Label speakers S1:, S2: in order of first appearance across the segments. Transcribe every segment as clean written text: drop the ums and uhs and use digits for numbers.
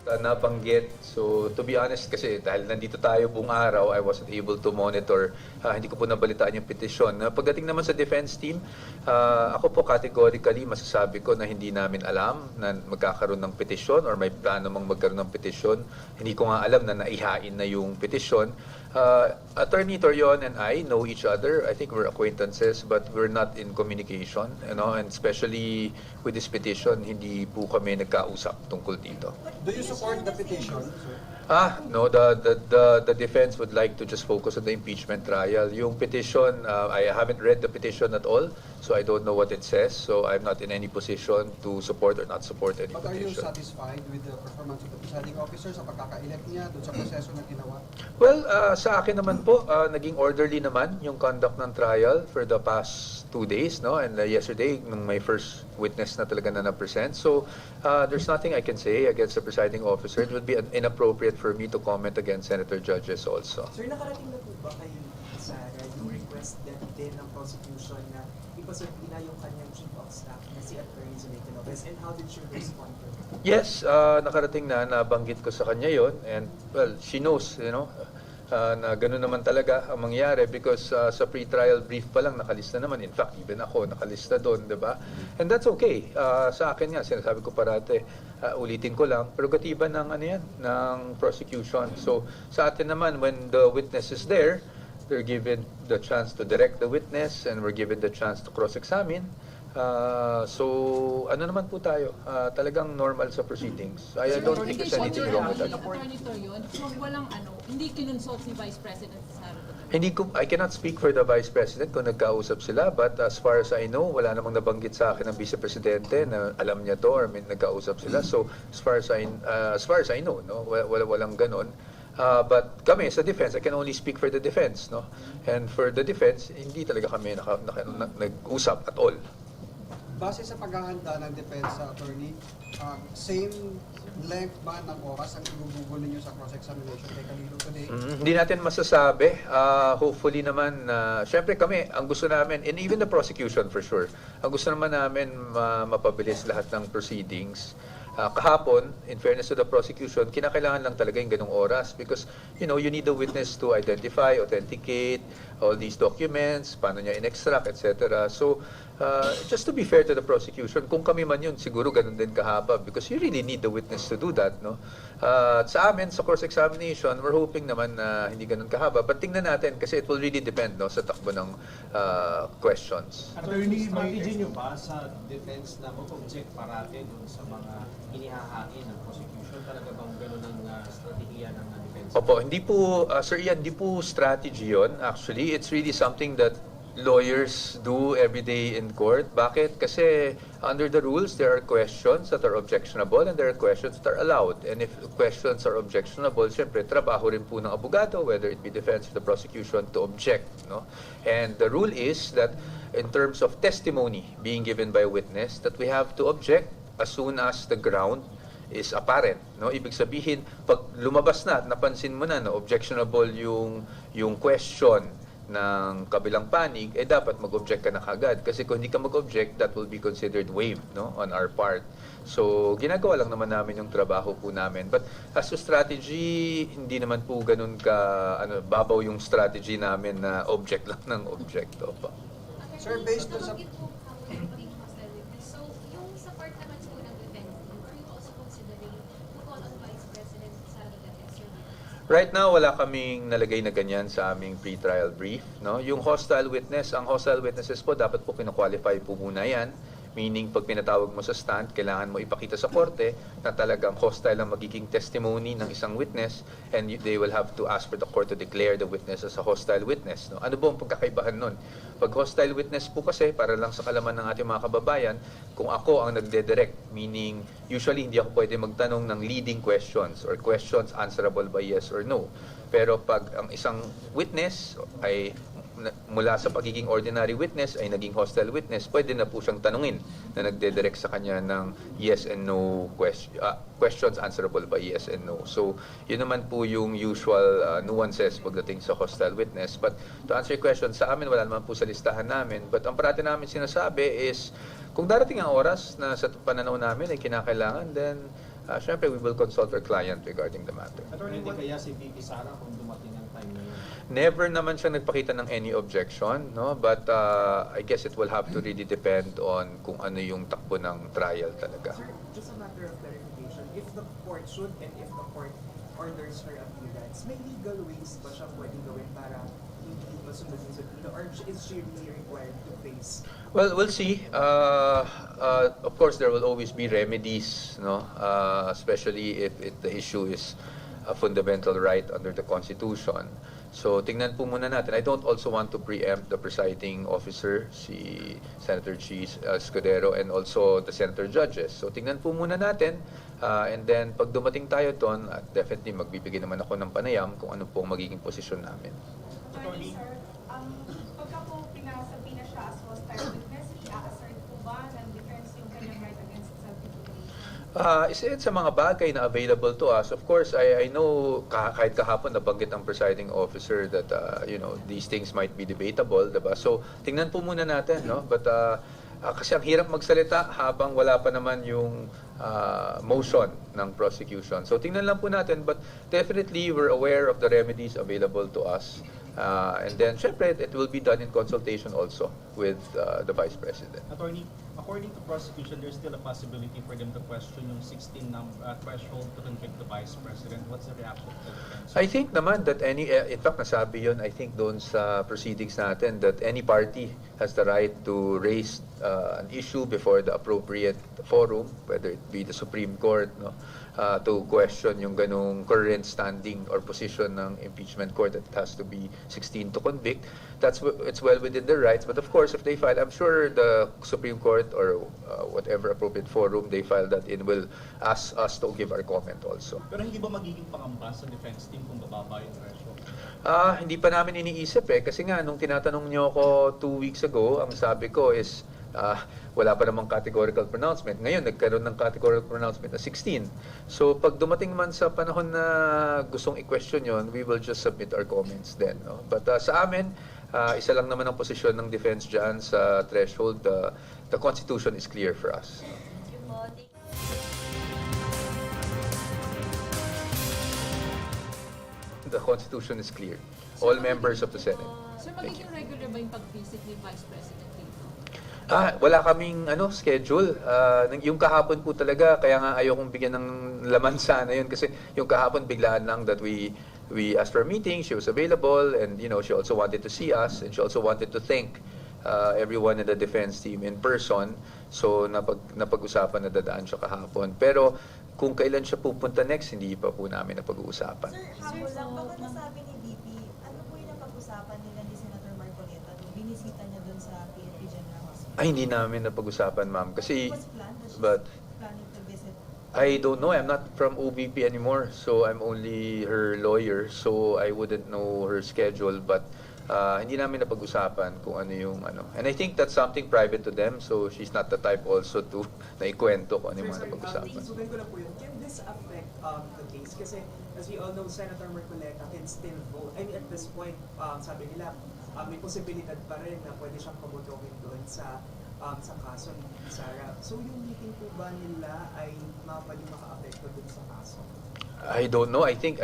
S1: nabanggit. So, to be honest kasi dahil nandito tayo buong araw, I wasn't able to monitor. Hindi ko po nabalitaan yung petisyon. Pagdating naman sa defense team, ako po categorically masasabi ko na hindi namin alam na magkakaroon ng petisyon or may plano mang magkaroon ng petisyon. Hindi ko nga alam na naihain na yung petisyon. Attorney Torion and I know each other. I think we're acquaintances, but we're not in communication, and especially with this petition, hindi po kami nagkausap tungkol dito.
S2: Do you support the petition, sir?
S1: No, the defense would like to just focus on the impeachment trial. Yung petition, I haven't read the petition at all, so I don't know what it says. So I'm not in any position to support or not support any
S2: But are you
S1: petition.
S2: satisfied with the performance of the presiding officer sa pagkaka-elect niya doon sa proseso na ginawa?
S1: Well, sa akin naman po, naging orderly naman yung conduct ng trial for the past 2 days, no? And yesterday, nung may first witness na talaga na na-present. So, there's nothing I can say against the presiding officer. It would be inappropriate for me to comment against senator judges also.
S3: Sir, nakarating na po ba kayo sa yung request din ng prosecution na ipasubina yung kanyang chief of staff na si Attorney Zuniga Lopez, and how did she respond to it?
S1: Yes, nakarating na, nabanggit ko sa kanya yon, and well, she knows, na gano'n naman talaga ang mangyari because sa pre-trial brief pa lang nakalista naman. In fact, even ako nakalista doon, di ba? And that's okay. Sa akin nga, sinasabi ko parate, ulitin ko lang, prerogatiba ng ng prosecution. So sa atin naman, when the witness is there, they're given the chance to direct the witness and we're given the chance to cross-examine. So, ano naman po tayo? Talagang normal sa proceedings. I don't think there's anything wrong with that.
S4: Attorney Torion, so walang hindi kinonsult si Vice President Sara Duterte.
S1: I cannot speak for the Vice President kung nagkausap sila, but as far as I know, wala namang nabanggit sa akin ng Vice Presidente na alam niya to or may nagkausap sila. So, as far as I know, no, walang ganon. But kami sa defense, I can only speak for the defense, no? And for the defense, hindi talaga kami nag-usap at all.
S2: Base sa paghahanda ng defense attorney, same length ba ng oras ang ibubugol ninyo sa cross-examination kay Calilo today?
S1: Hindi natin masasabi. Hopefully naman, syempre kami, ang gusto namin, and even the prosecution for sure, ang gusto naman namin mapabilis lahat ng proceedings. Kahapon, in fairness to the prosecution, kinakailangan lang talaga yung ganung oras because, you need the witness to identify, authenticate all these documents, paano niya in-extract, etc. So, just to be fair to the prosecution, kung kami man yun, siguro ganun din kahaba because you really need the witness to do that, no? Sa amin, sa course examination, we're hoping naman na hindi ganun kahaba. But tingnan natin kasi it will really depend, no, sa takbo ng questions.
S5: Attorney, ma-imagine nyo ba sa defense na mag-object parate dun sa mga inihahain ng prosecution? Talaga bang gano'n ang strategiya ng defense?
S1: Opo, hindi po, Sir Ian, hindi po strategy yun. Actually, it's really something that lawyers do every day in court. Bakit? Kasi under the rules, there are questions that are objectionable and there are questions that are allowed. And if questions are objectionable, siyempre, trabaho rin po ng abogado, whether it be defense or the prosecution, to object. No? And the rule is that in terms of testimony being given by a witness, that we have to object as soon as the ground is apparent, no? Ibig sabihin, pag lumabas na at napansin mo na objectionable yung question ng kabilang panig, dapat mag-object ka na kagad. Kasi kung hindi ka mag-object, that will be considered waived, no, on our part. So, ginagawa lang naman namin yung trabaho po namin. But as to strategy, hindi naman po ganun babaw yung strategy namin na object lang ng object. Opo.
S2: Sir, based on sa...
S6: So, yung sa part naman po ng defense team, are you also considering to call on Vice President Sara Duterte as your witness?
S1: Right now, wala kaming nalagay na ganyan sa aming pre-trial brief. No? Yung hostile witness, ang hostile witnesses po, dapat po kino-qualify po muna yan. Meaning, pag pinatawag mo sa stand, kailangan mo ipakita sa korte na talagang hostile ang magiging testimony ng isang witness and they will have to ask for the court to declare the witness as a hostile witness. No? Ano ba ang pagkakaibahan nun? Pag hostile witness po kasi, para lang sa kalaman ng ating mga kababayan, kung ako ang nagde-direct, meaning usually hindi ako pwede magtanong ng leading questions or questions answerable by yes or no. Pero pag ang isang witness ay mula sa pagiging ordinary witness ay naging hostile witness, pwede na po siyang tanungin na nagde-direct sa kanya ng yes and no questions answerable by yes and no. So, yun naman po yung usual nuances pagdating sa hostile witness. But to answer your question, sa amin wala naman po sa listahan namin. But ang parati namin sinasabi is, kung darating ang oras na sa pananaw namin ay kinakailangan, then syempre we will consult our client regarding the matter.
S5: Attorney, hindi kaya si VP Sara kung dumating ang time na yun?
S1: Never naman siya nagpakita ng any objection, no? But I guess it will have to really depend on kung ano yung takbo ng trial talaga.
S3: Sir, just a matter of clarification. If the court should and if the court orders her appearance, may legal ways ba siyang pwedeng gawin para hindi masunod yung subpoena? Or is she really required to face?
S1: Well, we'll see. Of course, there will always be remedies, no? Especially if the issue is a fundamental right under the Constitution. So, tingnan po muna natin. I don't also want to preempt the presiding officer, si Senator Cheese Escudero, and also the senator judges. So, tingnan po muna natin. And then, pag dumating tayo doon, definitely magbibigay naman ako ng panayam kung ano po ang magiging posisyon namin.
S7: Attorney, sir, pagka po pinasabi na siya as hostile witness, i-assert po ba ng defense yung kanyang right against self-incrimination?
S1: Isa yan sa mga bagay na available to us. Of course, I know kahit kahapon nabanggit ang presiding officer that these things might be debatable, diba? So, tingnan po muna natin, no? But kasi ang hirap magsalita habang wala pa naman yung motion ng prosecution. So, tingnan lang po natin, but definitely we're aware of the remedies available to us. And then, syempre, it will be done in consultation also with the Vice President.
S8: Attorney, according to prosecution, there's still a possibility for them to question yung 16 threshold to convict the Vice President. What's the reaction of the defense?
S1: I think naman that in fact, nasabi yun, I think doon sa proceedings natin, that any party has the right to raise an issue before the appropriate forum, whether it be the Supreme Court, no, to question yung ganung current standing or position ng impeachment court that it has to be 16 to convict. It's well within their rights, but of course, if they file, I'm sure the Supreme Court or whatever appropriate forum they file that in will ask us to give our comment also.
S8: Pero hindi ba magiging pangamba sa defense team kung bababa yung threshold?
S1: Hindi pa namin iniisip kasi nga nung tinatanong niyo ako 2 weeks ago, ang sabi ko is wala pa namang categorical pronouncement. Ngayon, nagkaroon ng categorical pronouncement na 16. So, pag dumating man sa panahon na gustong i-question yon, we will just submit our comments then. No? But sa amin, isa lang naman ang posisyon ng defense dyan sa threshold. The Constitution is clear for us. The Constitution is clear. All members of the Senate.
S4: Sir, magiging regular ba yung pag-visit ni Vice President dito?
S1: Wala kaming schedule. Yung kahapon po talaga, kaya nga ayokong bigyan ng laman sana yun kasi yung kahapon biglaan lang that we asked for a meeting, she was available, and she also wanted to see us, and she also wanted to thank everyone in the defense team in person. So napag-usapan na dadaan siya kahapon. Pero kung kailan siya pupunta next, hindi pa po namin napag-uusapan.
S9: Sir, habol lang. Baka nasabi ni VP, ano po yung napag-usapan nila ni Senator Marcoleta nung binisita niya dun sa PNP General Hospital?
S1: Ay, hindi namin napag-usapan, ma'am. Kasi,
S9: Was planned? Was she
S1: but
S9: planning to visit?
S1: I don't know. I'm not from OVP anymore, so I'm only her lawyer. So I wouldn't know her schedule, but hindi namin napag-usapan kung ano yung ano. And I think that's something private to them, so she's not the type also to naikwento kung ano yung mga napag-usapan.
S3: Sugan ko lang po yun. Can this affect the case? Kasi as we all know, Senator Marcoleta can still vote. I mean, at this point, sabi nila, may posibilidad pa rin na pwede siyang pamotohin doon sa kaso ni Sara. So yung meeting po ba nila ay mapaling maka-apekto doon sa kaso?
S1: I don't know. I think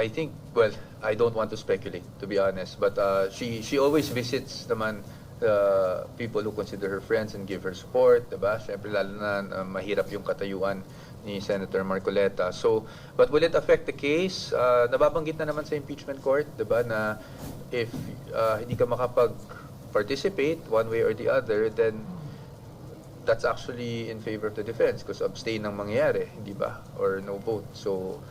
S1: well, I don't want to speculate, to be honest, but she always visits naman the people who consider her friends and give her support, diba? Syempre lalo na mahirap yung katayuan ni Senator Marcoleta. So, but will it affect the case? Nababanggit na naman sa impeachment court, diba, na if hindi ka makapag-participate one way or the other, then that's actually in favor of the defense because abstain ang mangyayari, hindi ba? Or no vote. So,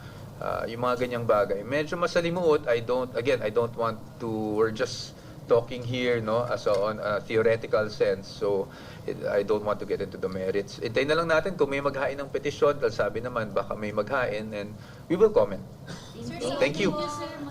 S1: yung mga ganyang bagay. Medyo masalimuot. I don't want to, we're just talking here, no, as on a theoretical sense. So, I don't want to get into the merits. Hintayin na lang natin kung may maghain ng petisyon, dahil sabi naman, baka may maghain, and we will comment. Thank you.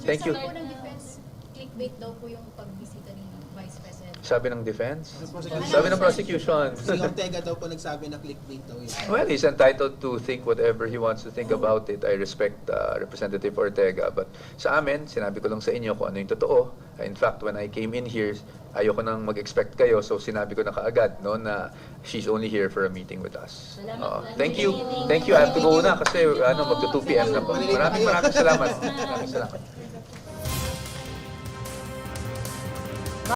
S1: Thank you.
S6: Sabi po ng defense, clickbait daw po yung pagbisita ni Vice President
S1: Sabi ng defense? Sabi ng prosecution.
S10: Si Ortega daw po nagsabi na clickbait daw yun.
S1: Well, he's entitled to think whatever he wants to think about it. I respect Representative Ortega. But sa amin, sinabi ko lang sa inyo kung ano yung totoo. In fact, when I came in here, ayoko nang mag-expect kayo. So sinabi ko na kaagad no, na she's only here for a meeting with us. Thank you. Thank you. I have to go na kasi magto 2 p.m. na po. Maraming salamat. Maraming salamat.